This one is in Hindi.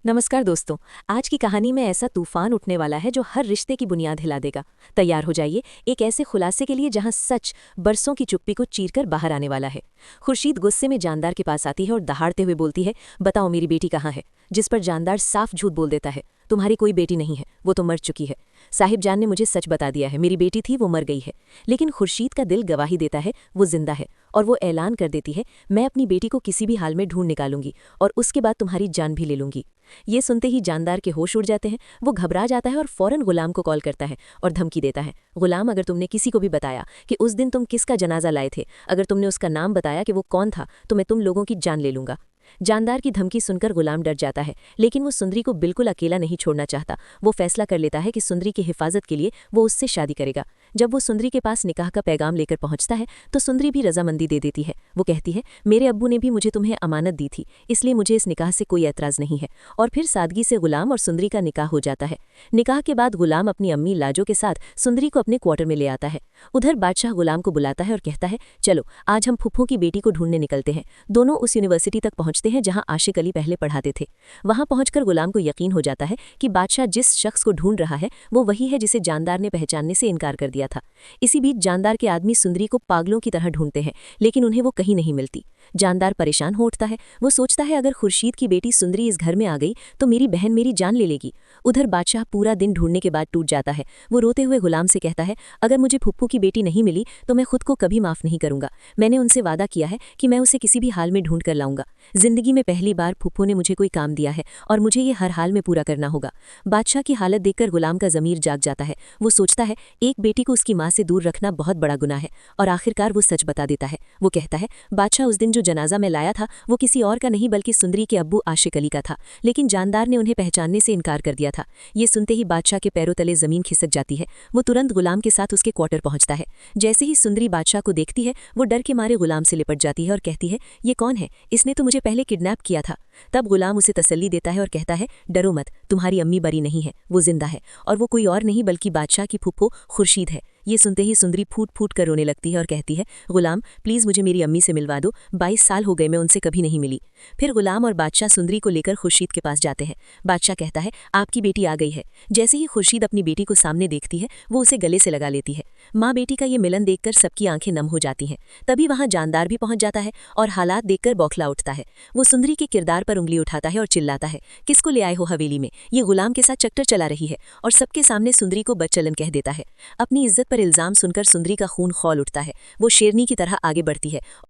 नमस्कार दोस्तों। आज की कहानी में ऐसा तूफान उठने वाला है जो हर रिश्ते की बुनियाद हिला देगा। तैयार हो जाइए एक ऐसे खुलासे के लिए जहां सच बरसों की चुप्पी को चीरकर बाहर आने वाला है। खुर्शीद गुस्से में जानदार के पास आती है और दहाड़ते हुए बोलती है, बताओ मेरी बेटी कहाँ है। जिस पर जानदार साफ झूठ बोल देता है, तुम्हारी कोई बेटी नहीं है, वो तो मर चुकी है। साहिब जान ने मुझे सच बता दिया है, मेरी बेटी थी, वो मर गई है। लेकिन खुर्शीद का दिल गवाही देता है वो जिंदा है, और वो ऐलान कर देती है, मैं अपनी बेटी को किसी भी हाल में ढूंढ निकालूंगी और उसके बाद तुम्हारी जान भी ले लूंगी। ये सुनते ही जानदार के होश उड़ जाते हैं। वो घबरा जाता है और फौरन गुलाम को कॉल करता है और धमकी देता है, गुलाम अगर तुमने किसी को भी बताया कि उस दिन तुम किसका जनाजा लाए थे, अगर तुमने उसका नाम बताया कि वो कौन था, तो मैं तुम लोगों की जान ले लूंगा। जानदार की धमकी सुनकर गुलाम डर जाता है, लेकिन वो सुंदरी को बिल्कुल अकेला नहीं छोड़ना चाहता। वो फैसला कर लेता है कि सुंदरी की हिफाजत के लिए वो उससे शादी करेगा। जब वो सुंदरी के पास निकाह का पैगाम लेकर पहुंचता है तो सुंदरी भी रजामंदी दे देती है। वो कहती है, मेरे अब्बू ने भी मुझे तुम्हें अमानत दी थी, इसलिए मुझे इस निकाह से कोई एतराज़ नहीं है। और फिर सादगी से गुलाम और सुंदरी का निकाह हो जाता है। निकाह के बाद गुलाम अपनी अम्मी लाजो के साथ सुंदरी को अपने क्वार्टर में ले आता है। उधर बादशाह गुलाम को बुलाता है और कहता है, चलो आज हम फुफ्फो की बेटी को ढूंढने निकलते हैं। दोनों उस यूनिवर्सिटी तक पहुंचते हैं जहां आशिक अली पहले पढ़ाते थे। वहां पहुंचकर गुलाम को यकीन हो जाता है कि बादशाह जिस शख्स को ढूंढ रहा है वो वही है जिसे जानदार ने पहचानने से इनकार कर दिया था। इसी बीच जानदार के आदमी सुंदरी को पागलों की तरह ढूंढते हैं, लेकिन उन्हें वो कहीं नहीं मिलती। जानदार परेशान हो उठता है। वो सोचता है, अगर खुर्शीद की बेटी सुंदरी इस घर में आ गई तो मेरी बहन मेरी जान ले लेगी। उधर बादशाह पूरा दिन ढूंढने के बाद टूट जाता है। वो रोते हुए गुलाम से कहता है, अगर मुझे फुप्पू की बेटी नहीं मिली तो मैं खुद को कभी माफ नहीं करूंगा। मैंने उनसे वादा किया है कि मैं उसे किसी भी हाल में ढूंढ कर लाऊंगा। जिंदगी में पहली बार फुप्पू ने मुझे कोई काम दिया है और मुझे ये हर हाल में पूरा करना होगा। बादशाह की हालत देखकर गुलाम का ज़मीर जाग जाता है। वो सोचता है, एक बेटी को उसकी माँ से दूर रखना बहुत बड़ा गुनाह है, और आखिरकार वो सच बता देता है। वो कहता है, बादशाह उस दिन जो जनाजा में लाया था वो किसी और का नहीं बल्कि सुंदरी के अब्बू आशिक अली का था, लेकिन जानदार ने उन्हें पहचानने से इनकार कर दिया था। ये सुनते ही बादशाह के पैरों तले जमीन खिसक जाती है। वो तुरंत गुलाम के साथ उसके क्वार्टर पहुंचता है। जैसे ही सुंदरी बादशाह को देखती है वो डर के मारे गुलाम से लिपट जाती है और कहती है, ये कौन है, इसने तो मुझे पहले किडनैप किया था। तब गुलाम उसे तसल्ली देता है और कहता है, डरो मत, तुम्हारी अम्मी बरी नहीं है, वो जिंदा है, और वो कोई और नहीं बल्कि बादशाह की फुप्पो खुर्शीद है। ये सुनते ही सुंदरी फूट फूट कर रोने लगती है और कहती है, गुलाम प्लीज़ मुझे मेरी अम्मी से मिलवा दो, 22 साल हो गए मैं उनसे कभी नहीं मिली। फिर गुलाम और बादशाह सुंदरी को लेकर खुर्शीद के पास जाते हैं। बादशाह कहता है, आपकी बेटी आ गई है। जैसे ही खुर्शीद अपनी बेटी को सामने देखती है वो उसे गले से लगा लेती है। माँ बेटी का ये मिलन देखकर सबकी आंखें नम हो जाती हैं। तभी वहाँ जानदार भी पहुंच जाता है और हालात देखकर बौखला उठता है। वो सुंदरी के किरदार पर उंगली उठाता है और चिल्लाता है, किसको ले आए हो हवेली में, ये गुलाम के साथ चक्कर चला रही है, और सबके सामने सुंदरी को बदचलन कह देता है। अपनी इज्जत पर इल्जाम सुनकर सुंदरी का खून खौल उठता है। वो शेरनी की तरह आगे बढ़ती है